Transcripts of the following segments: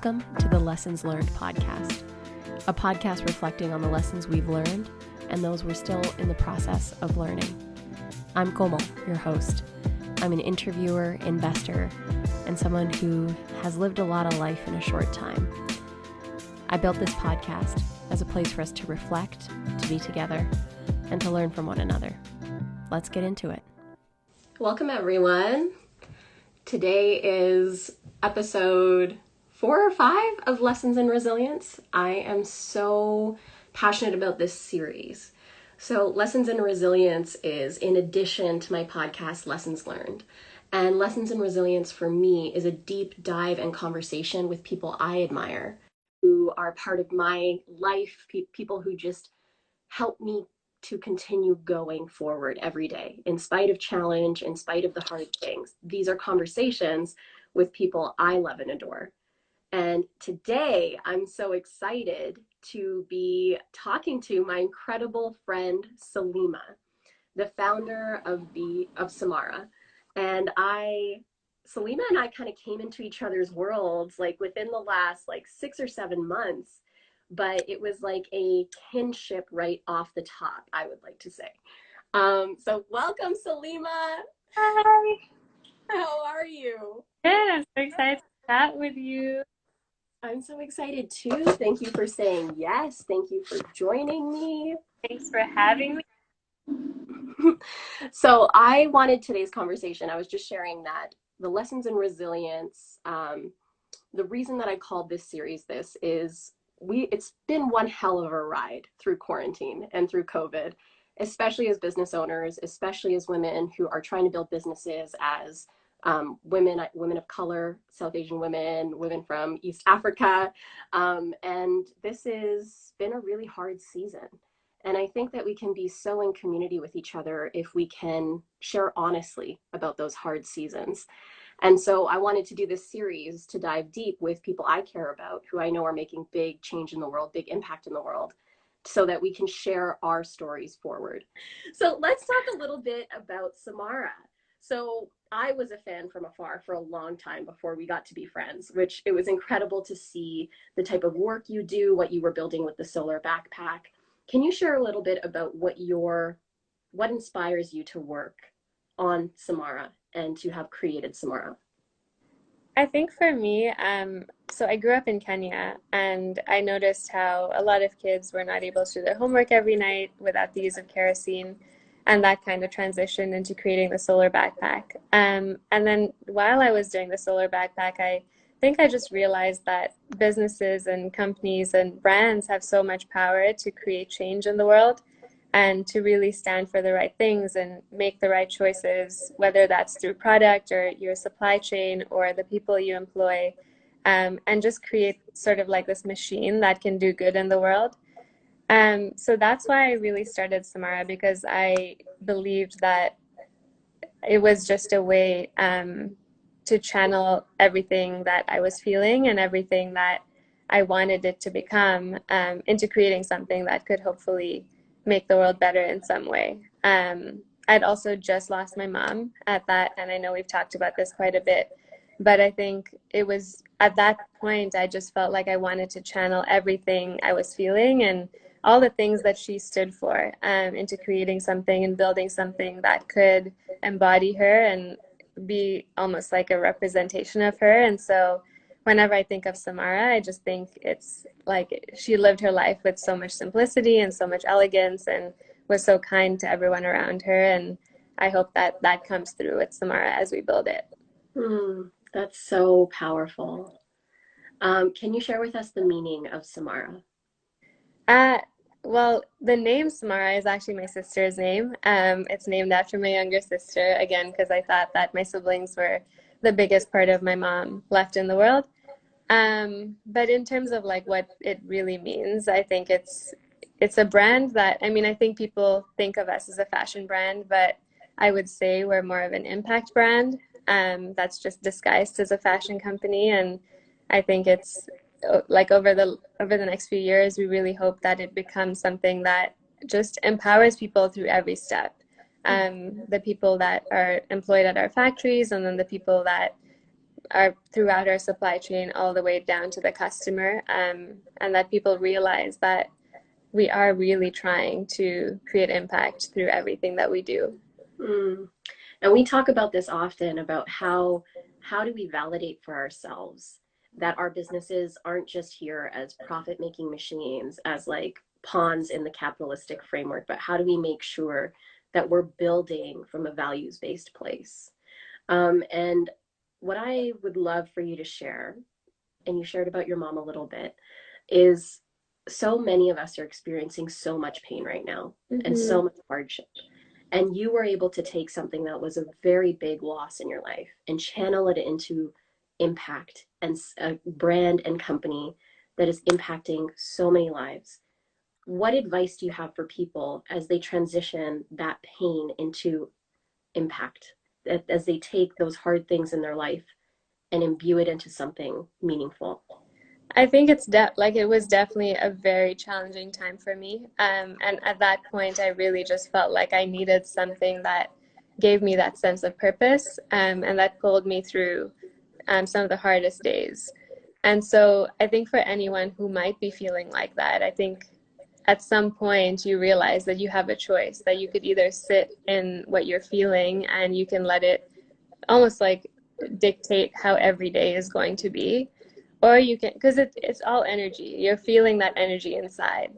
Welcome to the Lessons Learned podcast, a podcast reflecting on the lessons we've learned and those we're still in the process of learning. I'm Komal, your host. I'm an interviewer, investor, and someone who has lived a lot of life in a short time. I built this podcast as a place for us to reflect, to be together, and to learn from one another. Let's get into it. Welcome, everyone. Today is episode 4 or 5 of Lessons in Resilience. I am so passionate about this series. So Lessons in Resilience is in addition to my podcast, Lessons Learned. And Lessons in Resilience for me is a deep dive and conversation with people I admire, who are part of my life, people who just help me to continue going forward every day, in spite of challenge, in spite of the hard things. These are conversations with people I love and adore. And today I'm so excited to be talking to my incredible friend, Salima, the founder of Samara. And Salima and I kind of came into each other's worlds like within the last 6 or 7 months, but it was like a kinship right off the top, I would like to say. So welcome, Salima. Hi. How are you? Good. I'm so excited to chat with you. I'm so excited too. Thank you for saying yes. Thank you for joining me. Thanks for having me. So I wanted today's conversation. I was just sharing that the lessons in resilience, the reason that I called this series this is it's been one hell of a ride through quarantine and through COVID, especially as business owners, especially as women who are trying to build businesses as women of color, South Asian women from East Africa. And this has been a really hard season. And I think that we can be so in community with each other if we can share honestly about those hard seasons. And so I wanted to do this series to dive deep with people I care about, who I know are making big change in the world, big impact in the world, so that we can share our stories forward. So let's talk a little bit about Samara. So I was a fan from afar for a long time before we got to be friends, which it was incredible to see the type of work you do, what you were building with the solar backpack. Can you share a little bit about what inspires you to work on Samara and to have created Samara? I think for me, so I grew up in Kenya, and I noticed how a lot of kids were not able to do their homework every night without the use of kerosene, and that kind of transitioned into creating the solar backpack. And then while I was doing the solar backpack, I think I just realized that businesses and companies and brands have so much power to create change in the world and to really stand for the right things and make the right choices, whether that's through product or your supply chain or the people you employ, and just create sort of like this machine that can do good in the world. So that's why I really started Samara, because I believed that it was just a way to channel everything that I was feeling and everything that I wanted it to become into creating something that could hopefully make the world better in some way. I'd also just lost my mom at that, and I know we've talked about this quite a bit, but I think it was at that point I just felt like I wanted to channel everything I was feeling and all the things that she stood for into creating something and building something that could embody her and be almost like a representation of her. And so whenever I think of Samara, I just think it's like she lived her life with so much simplicity and so much elegance and was so kind to everyone around her. And I hope that that comes through with Samara as we build it. That's so powerful. Can you share with us the meaning of Samara? Well, the name Samara is actually my sister's name. It's named after my younger sister, again, because I thought that my siblings were the biggest part of my mom left in the world. But in terms of like what it really means, I think it's a brand that, I think people think of us as a fashion brand, but I would say we're more of an impact brand that's just disguised as a fashion company. And I think it's like over the next few years, we really hope that it becomes something that just empowers people through every step. The people that are employed at our factories, and then the people that throughout our supply chain all the way down to the customer, and that people realize that we are really trying to create impact through everything that we do. And we talk about this often, about how do we validate for ourselves that our businesses aren't just here as profit-making machines, as like pawns in the capitalistic framework, but how do we make sure that we're building from a values-based place? And what I would love for you to share, and you shared about your mom a little bit, is so many of us are experiencing so much pain right now and so much hardship. And you were able to take something that was a very big loss in your life and channel it into impact and a brand and company that is impacting so many lives. What advice do you have for people as they transition that pain into impact, as they take those hard things in their life and imbue it into something meaningful? I think it was definitely a very challenging time for me. And at that point, I really just felt like I needed something that gave me that sense of purpose, and that pulled me through some of the hardest days. And so I think for anyone who might be feeling like that, I think at some point you realize that you have a choice, that you could either sit in what you're feeling and you can let it almost like dictate how every day is going to be. Or you can, because it's all energy. You're feeling that energy inside.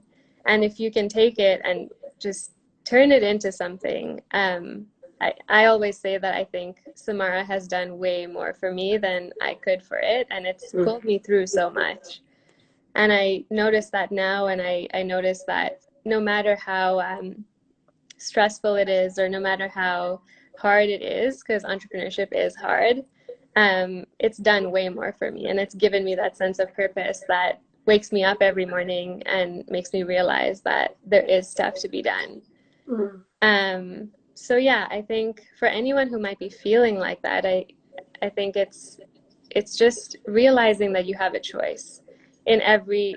And if you can take it and just turn it into something, I always say that I think Samara has done way more for me than I could for it. And it's pulled me through so much. And I notice that now, and I notice that no matter how stressful it is, or no matter how hard it is, because entrepreneurship is hard, it's done way more for me, and it's given me that sense of purpose that wakes me up every morning and makes me realize that there is stuff to be done. So yeah, I think for anyone who might be feeling like that, I think it's just realizing that you have a choice in every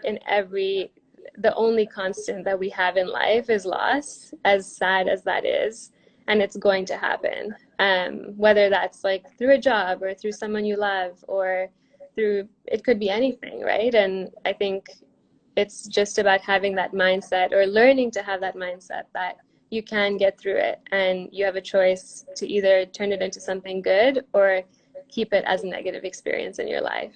the only constant that we have in life is loss, as sad as that is, and it's going to happen. Whether that's like through a job or through someone you love, or through, it could be anything, right? And I think it's just about having that mindset, or learning to have that mindset, that you can get through it, and you have a choice to either turn it into something good or keep it as a negative experience in your life.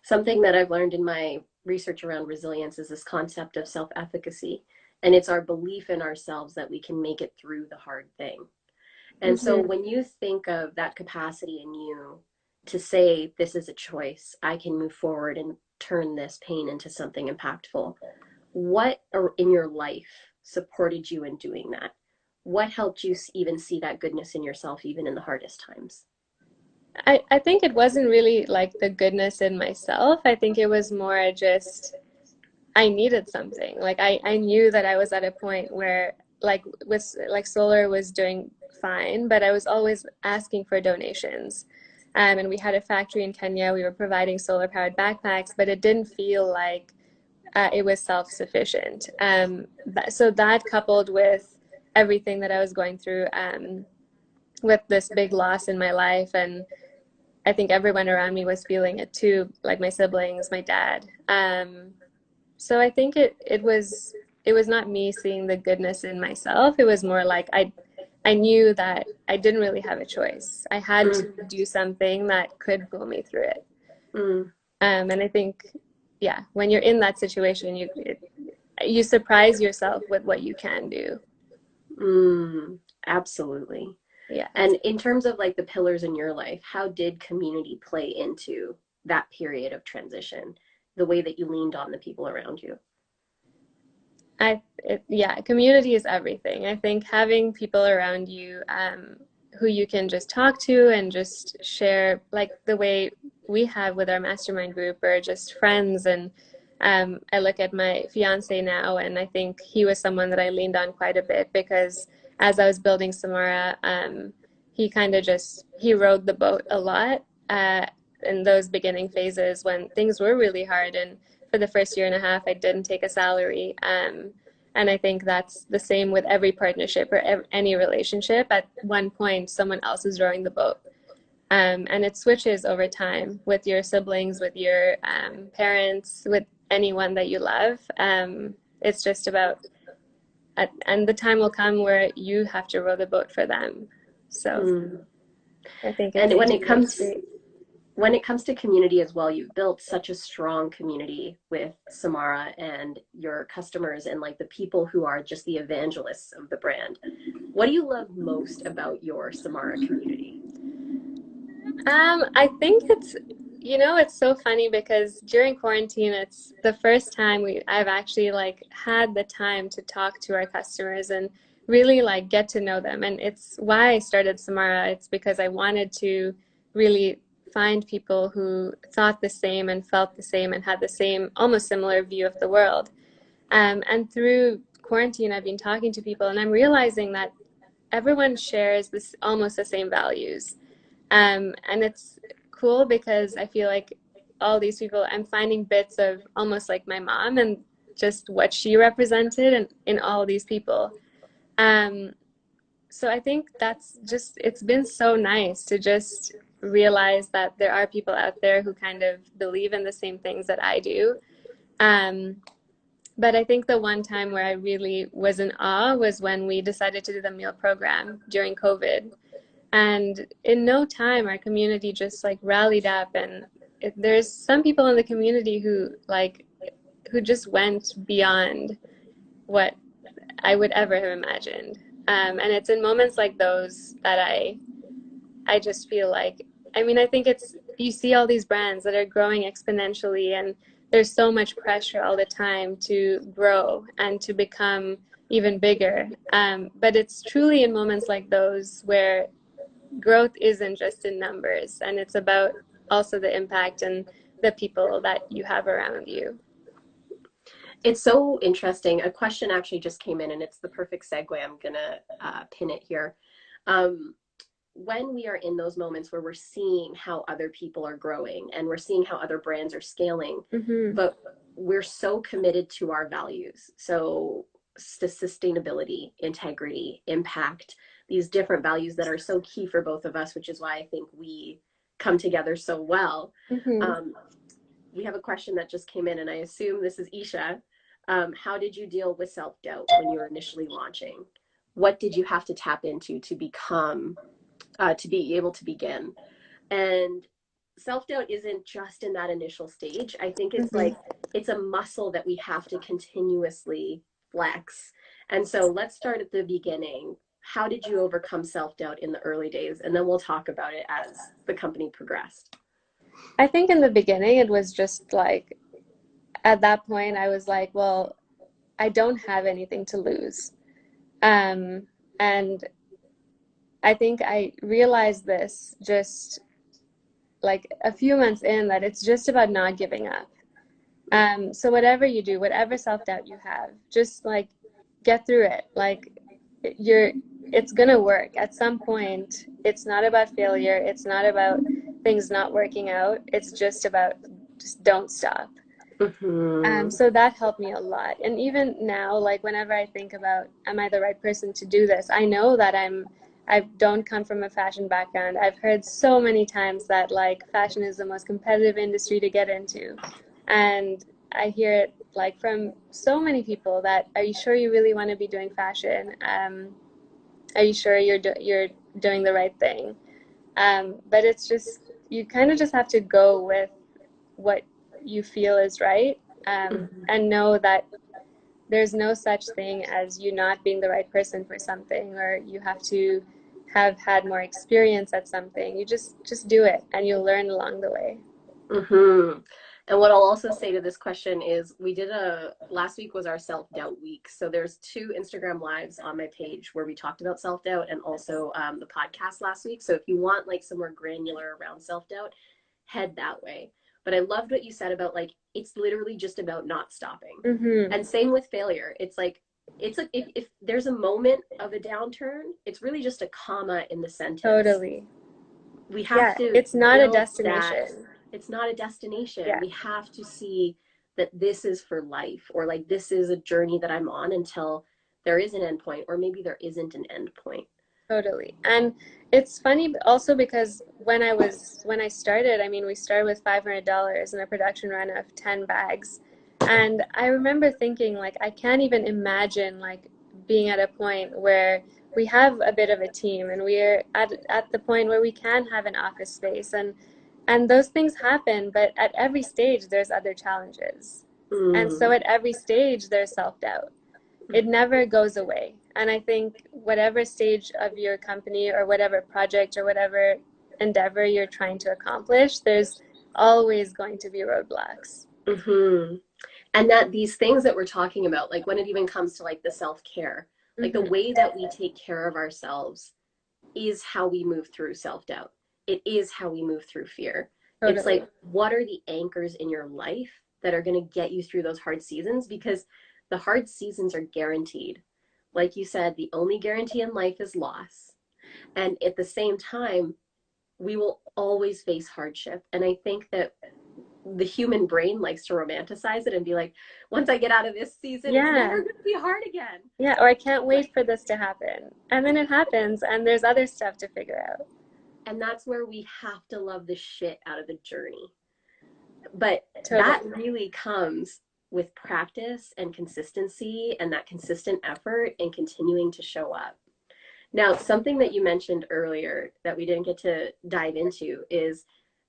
Something that I've learned in my research around resilience is this concept of self-efficacy. And it's our belief in ourselves that we can make it through the hard thing. And so when you think of that capacity in you to say, this is a choice, I can move forward and turn this pain into something impactful, what in your life supported you in doing that? What helped you even see that goodness in yourself, even in the hardest times? I think it wasn't really like the goodness in myself. I think it was more just, I needed something. Like I knew that I was at a point where solar was doing fine, but I was always asking for donations. And we had a factory in Kenya. We were providing solar powered backpacks, but it didn't feel like it was self-sufficient. So that, coupled with everything that I was going through with this big loss in my life, and I think everyone around me was feeling it too, like my siblings, my dad. So I think it was not me seeing the goodness in myself. It was more like I knew that I didn't really have a choice. I had to do something that could pull me through it. And I think, yeah, when you're in that situation, you surprise yourself with what you can do. Absolutely. Yeah. And in terms of like the pillars in your life, how did community play into that period of transition, the way that you leaned on the people around you? Community is everything. I think having people around you who you can just talk to and just share, like the way we have with our mastermind group, or just friends. And I look at my fiance now, and I think he was someone that I leaned on quite a bit, because as I was building Samara, he rode the boat a lot in those beginning phases when things were really hard. And for the first year and a half, I didn't take a salary. And I think that's the same with every partnership or any relationship. At one point, someone else is rowing the boat. And it switches over time with your siblings, with your parents, with anyone that you love. It's just about, and the time will come where you have to row the boat for them. So I think And it's two-way street. when it comes to community as well, you've built such a strong community with Samara and your customers and like the people who are just the evangelists of the brand. What do you love most about your Samara community? I think it's so funny because during quarantine, it's the first time I've actually like had the time to talk to our customers and really like get to know them. And it's why I started Samara. It's because I wanted to really find people who thought the same and felt the same and had the same, almost similar view of the world. And through quarantine, I've been talking to people and I'm realizing that everyone shares this almost the same values. And it's cool because I feel like all these people, I'm finding bits of almost like my mom and just what she represented in all these people. Um, so I think it's been so nice to just realize that there are people out there who kind of believe in the same things that I do. Um, but I think the one time where I really was in awe was when we decided to do the meal program during COVID. And in no time, our community just like rallied up, and there's some people in the community who just went beyond what I would ever have imagined. And it's in moments like those that I just feel like, I mean, I think you see all these brands that are growing exponentially, and there's so much pressure all the time to grow and to become even bigger. But it's truly in moments like those where growth isn't just in numbers, and it's about also the impact and the people that you have around you. It's so interesting. A question actually just came in, and it's the perfect segue. I'm gonna pin it here. When we are in those moments where we're seeing how other people are growing and we're seeing how other brands are scaling, but we're so committed to our values. So to sustainability, integrity, impact, these different values that are so key for both of us, which is why I think we come together so well. We have a question that just came in, and I assume this is Isha. How did you deal with self-doubt when you were initially launching? What did you have to tap into to become, to be able to begin? And self-doubt isn't just in that initial stage. I think it's like, it's a muscle that we have to continuously flex. And so let's start at the beginning. How did you overcome self-doubt in the early days? And then we'll talk about it as the company progressed. I think in the beginning, it was just like, at that point, I was like, well, I don't have anything to lose. And I think I realized this just like a few months in, that it's just about not giving up. So whatever you do, whatever self-doubt you have, just like get through it. Like it's gonna work at some point. It's not about failure. It's not about things not working out. It's just about just don't stop. So that helped me a lot. And even now, like whenever I think about, am I the right person to do this? I know that I don't come from a fashion background. I've heard so many times that like fashion is the most competitive industry to get into. And I hear it like from so many people that, are you sure you really want to be doing fashion? Are you sure you're doing the right thing? But it's just, you kind of just have to go with what you feel is right, and know that there's no such thing as you not being the right person for something, or you have to have had more experience at something. You just do it, and you'll learn along the way. And what I'll also say to this question is, last week was our self-doubt week. So there's 2 Instagram lives on my page where we talked about self-doubt, and also the podcast last week. So if you want like some more granular around self-doubt, head that way. But I loved what you said about like, it's literally just about not stopping. And same with failure. It's like, if there's a moment of a downturn, it's really just a comma in the sentence. Totally. We have to. It's not a destination. It's not a destination. Yeah. We have to see that this is for life, or like this is a journey that I'm on until there is an end point, or maybe there isn't an end point. Totally. And it's funny also because when I started, I mean, we started with $500 and a production run of 10 bags. And I remember thinking, like, I can't even imagine, like, being at a point where we have a bit of a team and we're at the point where we can have an office space, and those things happen, but at every stage there's other challenges. And so at every stage there's self-doubt. It never goes away. And I think whatever stage of your company or whatever project or whatever endeavor you're trying to accomplish, there's always going to be roadblocks. Mm-hmm. And that these things that we're talking about, like when it even comes to like the self-care, like the way that we take care of ourselves is how we move through self-doubt. It is how we move through fear. Totally. It's like, what are the anchors in your life that are going to get you through those hard seasons? Because the hard seasons are guaranteed. Like you said, the only guarantee in life is loss. And at the same time, we will always face hardship. And I think that the human brain likes to romanticize it and be like, once I get out of this season, it's never going to be hard again. Yeah, or I can't wait for this to happen. And then it happens, and there's other stuff to figure out. And that's where we have to love the shit out of the journey. But that really comes with practice and consistency and that consistent effort and continuing to show up. Now, something that you mentioned earlier that we didn't get to dive into is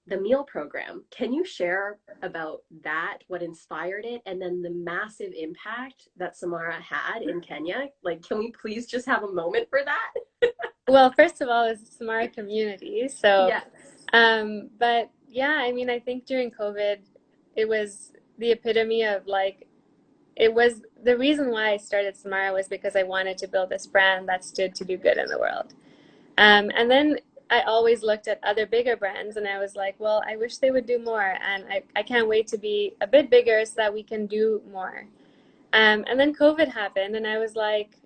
the meal program. Can you share about that, what inspired it, and then the massive impact that Samara had in Kenya? Like, can we please just have a moment for that? Well, first of all, it's a Samara community. So, yes. But yeah, I mean, I think during COVID, it was the epitome of like, it was the reason why I started Samara was because I wanted to build this brand that stood to do good in the world. And then I always looked at other bigger brands and I was like, well, I wish they would do more. And I can't wait to be a bit bigger so that we can do more. And then COVID happened and I was like,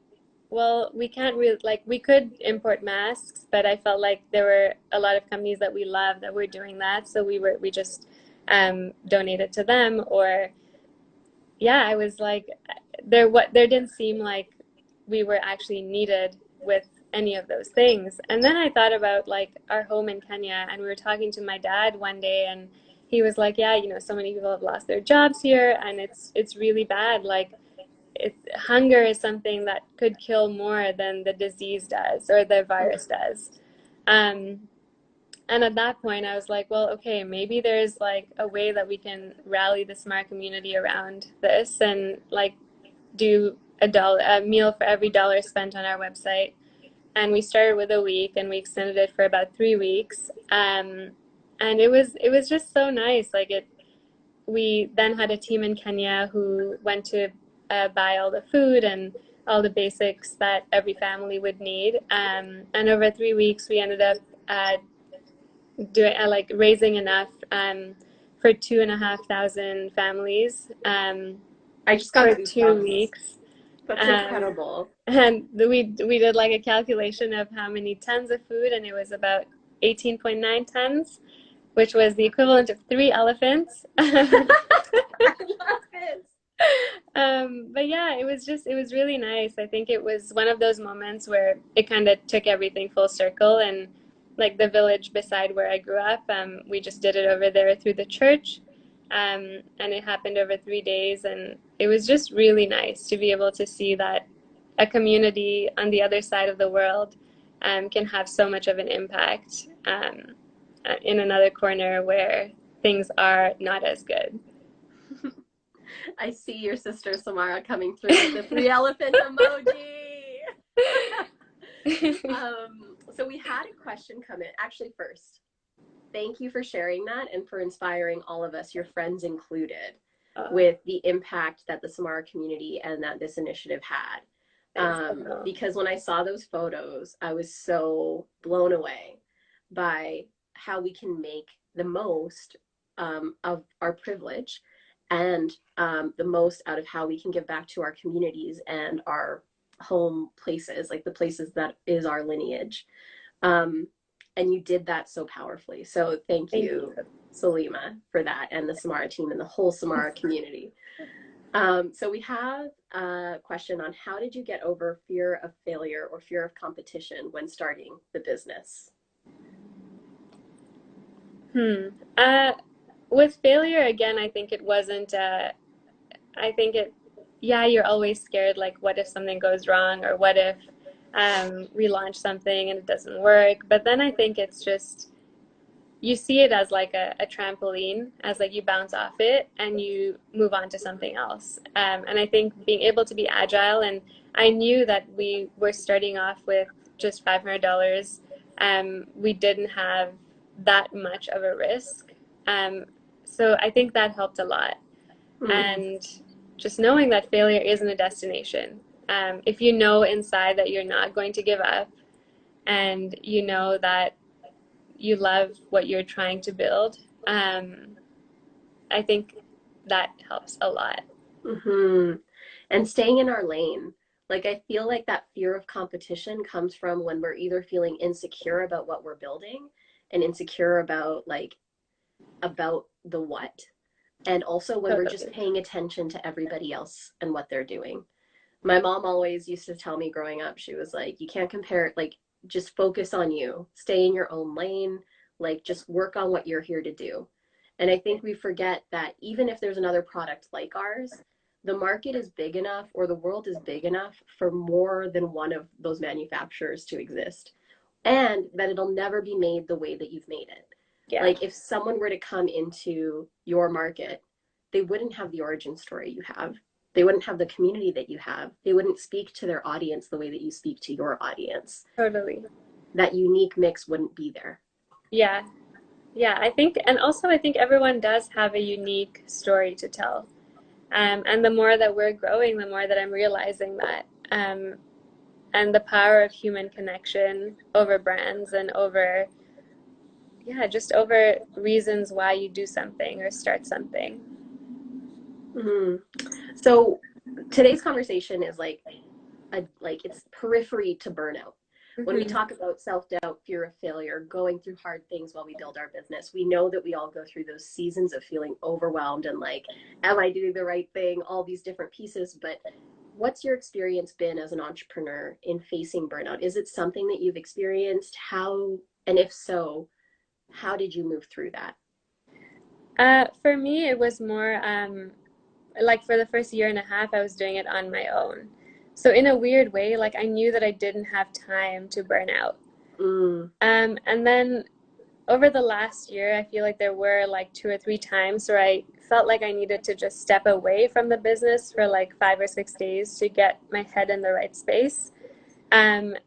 well, we can't really, like, we could import masks, but I felt like there were a lot of companies that we love that were doing that. So we just donated to them. Or, yeah, I was like, there didn't seem like we were actually needed with any of those things. And then I thought about like our home in Kenya, and we were talking to my dad one day, and he was like, yeah, you know, so many people have lost their jobs here, and it's really bad. Like, hunger is something that could kill more than the disease does or the virus does. And at that point I was like, well, okay, maybe there's like a way that we can rally the Samara community around this and like do a meal for every dollar spent on our website. And we started with a week and we extended it for about 3 weeks. And it was just so nice. Like we then had a team in Kenya who went to buy all the food and all the basics that every family would need. And over 3 weeks, we ended up doing like raising enough for 2,500 families. I just got for 2 weeks. That's incredible. And we did like a calculation of how many tons of food, and it was about 18.9 tons, which was the equivalent of 3 elephants. I love it. But yeah, it was really nice. I think it was one of those moments where it kind of took everything full circle. And like the village beside where I grew up, we just did it over there through the church. And it happened over 3 days. And it was just really nice to be able to see that a community on the other side of the world can have so much of an impact in another corner where things are not as good. I see your sister Samara coming through with the 3 elephant emoji. So we had a question come in. Actually, first, thank you for sharing that and for inspiring all of us, your friends included, with the impact that the Samara community and that this initiative had. Because when I saw those photos, I was so blown away by how we can make the most of our privilege and the most out of how we can give back to our communities and our home places, like the places that is our lineage. And you did that so powerfully. So thank you, Salima, for that, and the Samara team and the whole Samara community. So we have a question on how did you get over fear of failure or fear of competition when starting the business? With failure, again, I think it wasn't, I think it, yeah, you're always scared, like, what if something goes wrong, or what if we launch something and it doesn't work? But then I think it's just, you see it as like a trampoline, as like you bounce off it and you move on to something else. And I think being able to be agile, and I knew that we were starting off with just $500. We didn't have that much of a risk. So I think that helped a lot. And just knowing that failure isn't a destination. If you know inside that you're not going to give up, and you know that you love what you're trying to build, I think that helps a lot. And staying in our lane. Like, I feel like that fear of competition comes from when we're either feeling insecure about what we're building and insecure about the what. And also when we're just paying attention to everybody else and what they're doing. My mom always used to tell me growing up, she was like, you can't compare it, like, just focus on you, stay in your own lane, like, just work on what you're here to do. And I think we forget that even if there's another product like ours, the market is big enough, or the world is big enough for more than one of those manufacturers to exist, and that it'll never be made the way that you've made it. Yeah. Like, if someone were to come into your market, they wouldn't have the origin story you have. They wouldn't have the community that you have. They wouldn't speak to their audience the way that you speak to your audience. Totally. That unique mix wouldn't be there. Yeah. Yeah, I think, and also I think everyone does have a unique story to tell. And the more that we're growing, the more that I'm realizing that. And the power of human connection over brands, and over, yeah, just over reasons why you do something or start something. So today's conversation is like it's periphery to burnout. When we talk about self-doubt, fear of failure, going through hard things while we build our business, we know that we all go through those seasons of feeling overwhelmed and like, am I doing the right thing? All these different pieces. But what's your experience been as an entrepreneur in facing burnout? Is it something that you've experienced? How, and if so, how did you move through that? For me, it was more like, for the first year and a half, I was doing it on my own. So in a weird way, like, I knew that I didn't have time to burn out. And then over the last year, I feel like there were like 2 or 3 times where I felt like I needed to just step away from the business for like 5 or 6 days to get my head in the right space. And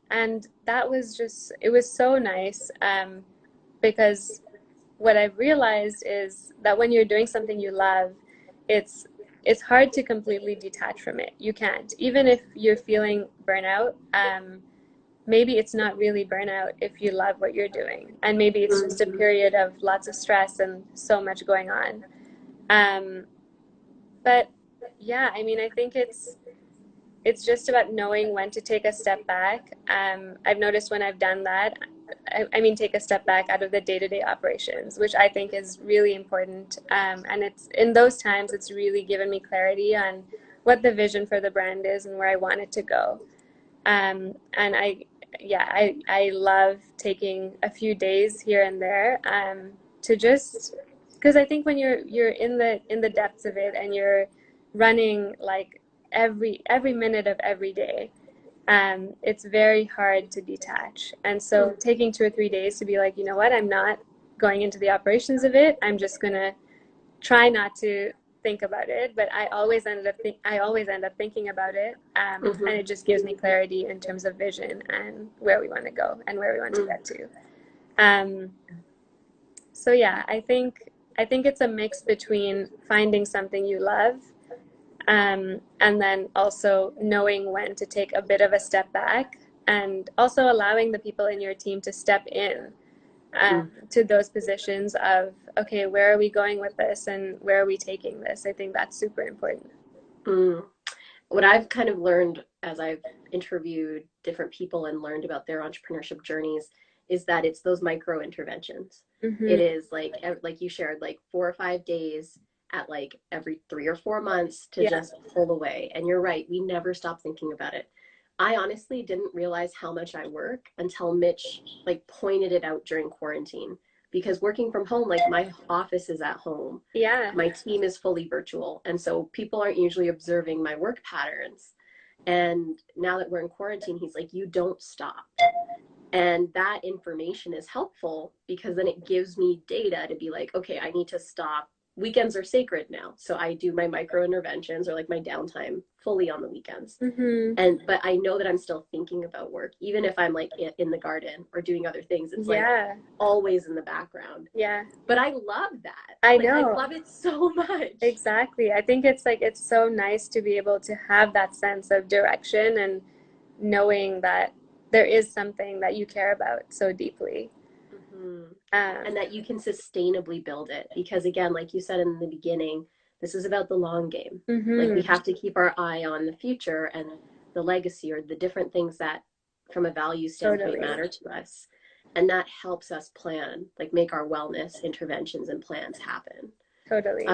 that was just, it was so nice, because what I've realized is that when you're doing something you love, it's hard to completely detach from it. You can't. Even if you're feeling burnout, maybe it's not really burnout if you love what you're doing. And maybe it's just a period of lots of stress and so much going on. But yeah, I mean, I think it's just about knowing when to take a step back. I've noticed when I've done that, I mean, take a step back out of the day-to-day operations, which I think is really important. And it's in those times, it's really given me clarity on what the vision for the brand is and where I want it to go. And I love taking a few days here and there, to just, because I think when you're in the depths of it and you're running like every minute of every day, it's very hard to detach. And so taking 2 or 3 days to be like, you know what, I'm not going into the operations of it. I'm just gonna try not to think about it, but I always end up thinking about it, and it just gives me clarity in terms of vision and where we want to go and where we want to get to. So yeah, I think it's a mix between finding something you love, and then also knowing when to take a bit of a step back, and also allowing the people in your team to step in to those positions of, okay, where are we going with this and where are we taking this? I think that's super important. What I've kind of learned as I've interviewed different people and learned about their entrepreneurship journeys is that it's those micro interventions. It is like you shared, like 4 or 5 days, at like every 3 or 4 months to just pull away. And you're right, we never stop thinking about it. I honestly didn't realize how much I work until Mitch like pointed it out during quarantine. Because working from home, like my office is at home. Yeah. My team is fully virtual. And so people aren't usually observing my work patterns. And now that we're in quarantine, he's like, you don't stop. And that information is helpful because then it gives me data to be like, okay, I need to stop. Weekends are sacred now. So I do my micro interventions or like my downtime fully on the weekends. But I know that I'm still thinking about work, even if I'm like in the garden or doing other things. It's like always in the background. Yeah. But I love that. I know. I love it so much. Exactly. I think it's like, it's so nice to be able to have that sense of direction and knowing that there is something that you care about so deeply. And that you can sustainably build it. Because again, like you said in the beginning, this is about the long game. Like we have to keep our eye on the future and the legacy or the different things that from a value standpoint matter to us. And that helps us plan, like make our wellness interventions and plans happen. Totally.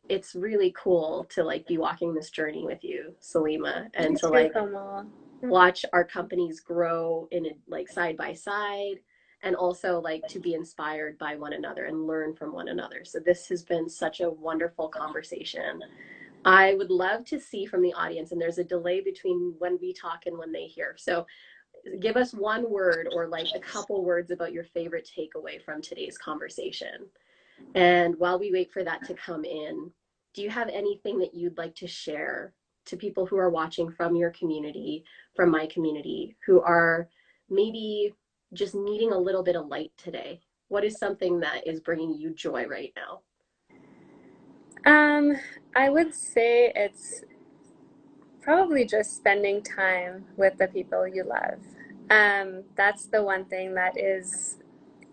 It's really cool to like be walking this journey with you, Salima, and Me to too, like Komal. watch our companies grow in it, like side by side, and also like to be inspired by one another and learn from one another. So this has been such a wonderful conversation. I would love to see from the audience, and there's a delay between when we talk and when they hear. So give us one word or like a couple words about your favorite takeaway from today's conversation. And while we wait for that to come in, do you have anything that you'd like to share to people who are watching from your community, from my community, who are maybe just needing a little bit of light today? What is something that is bringing you joy right now? I would say it's probably just spending time with the people you love. That's the one thing that is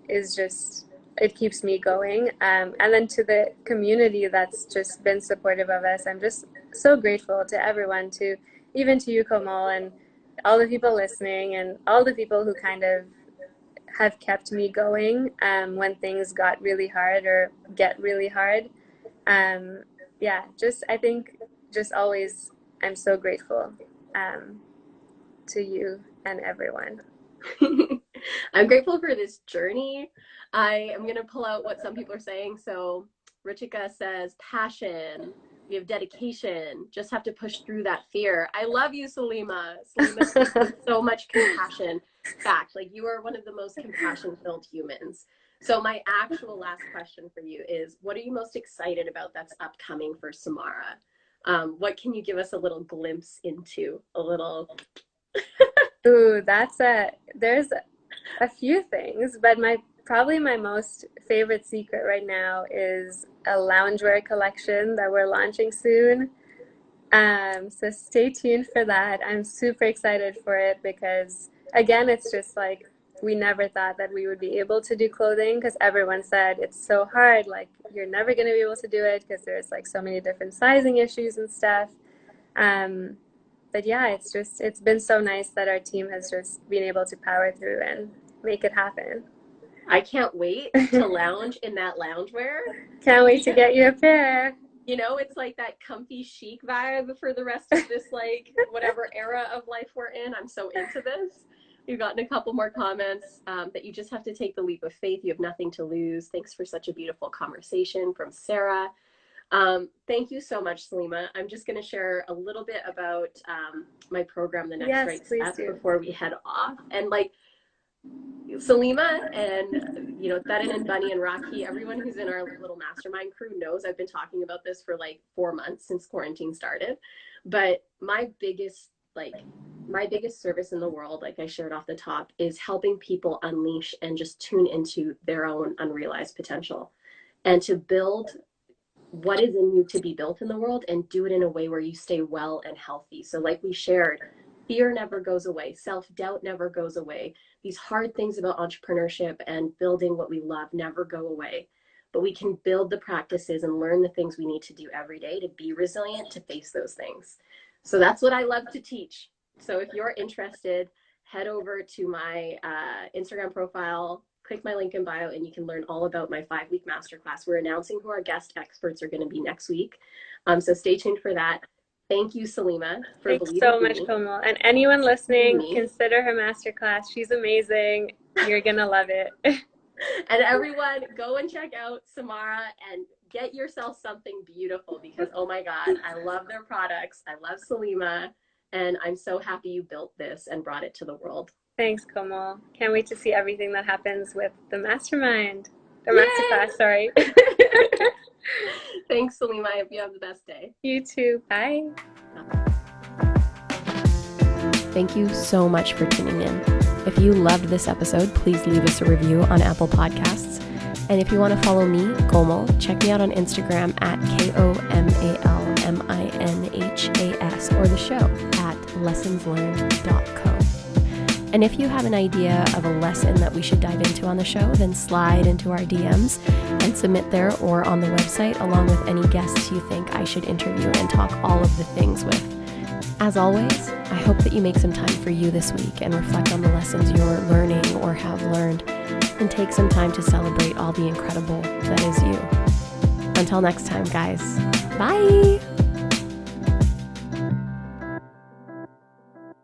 just, it keeps me going. And then to the community that's just been supportive of us, I'm just so grateful to everyone, to even to you, Komal, and all the people listening and all the people who kind of have kept me going when things got really hard or get really hard. Just I think just always I'm so grateful to you and everyone. I'm grateful for this journey. I am going to pull out what some people are saying. So Richika says passion. We have dedication. Just have to push through that fear. I love you, Salima. Salima speaks with so much compassion. Fact, like you are one of the most compassion-filled humans. So my actual last question for you is, what are you most excited about that's upcoming for Samara? What can you give us a little glimpse into? A little... Ooh, there's a few things, but probably my most favorite secret right now is a loungewear collection that we're launching soon. So stay tuned for that. I'm super excited for it because, again, it's just like we never thought that we would be able to do clothing because everyone said it's so hard, like you're never going to be able to do it because there's like so many different sizing issues and stuff. But yeah, it's been so nice that our team has just been able to power through and make it happen. I can't wait to lounge in that loungewear. Can't wait to get you a pair. You know, it's like that comfy chic vibe for the rest of this, like, whatever era of life we're in. I'm so into this. We've gotten a couple more comments that you just have to take the leap of faith. You have nothing to lose. Thanks for such a beautiful conversation from Sarah. Thank you so much, Salima. I'm just going to share a little bit about my program, The Next Right Step, before we head off. And like Salima and, you know, Tharan and Bunny and Rocky, everyone who's in our little mastermind crew knows I've been talking about this for like 4 months since quarantine started. But my biggest service in the world, like I shared off the top, is helping people unleash and just tune into their own unrealized potential and to build what is in you to be built in the world and do it in a way where you stay well and healthy. So like we shared, fear never goes away. Self-doubt never goes away. These hard things about entrepreneurship and building what we love never go away. But we can build the practices and learn the things we need to do every day to be resilient, to face those things. So that's what I love to teach. So if you're interested, head over to my Instagram profile, click my link in bio and you can learn all about my 5-week masterclass. We're announcing who our guest experts are going to be next week. So stay tuned for that. Thank you, Salima, for Thanks believing so in much, me. Komal. And anyone listening, consider her masterclass. She's amazing. You're going to love it. And everyone, go and check out Samara and get yourself something beautiful because, oh my God, I love their products. I love Salima. And I'm so happy you built this and brought it to the world. Thanks, Komal. Can't wait to see everything that happens with the mastermind. The masterclass, sorry. Thanks, Salima. I hope you have the best day. You too. Bye. Thank you so much for tuning in. If you loved this episode, please leave us a review on Apple Podcasts. And if you want to follow me, Komal, check me out on Instagram at KOMALMINHAS or the show at lessonslearned.co. And if you have an idea of a lesson that we should dive into on the show, then slide into our DMs and submit there or on the website along with any guests you think I should interview and talk all of the things with. As always, I hope that you make some time for you this week and reflect on the lessons you're learning or have learned, and take some time to celebrate all the incredible that is you. Until next time, guys. Bye!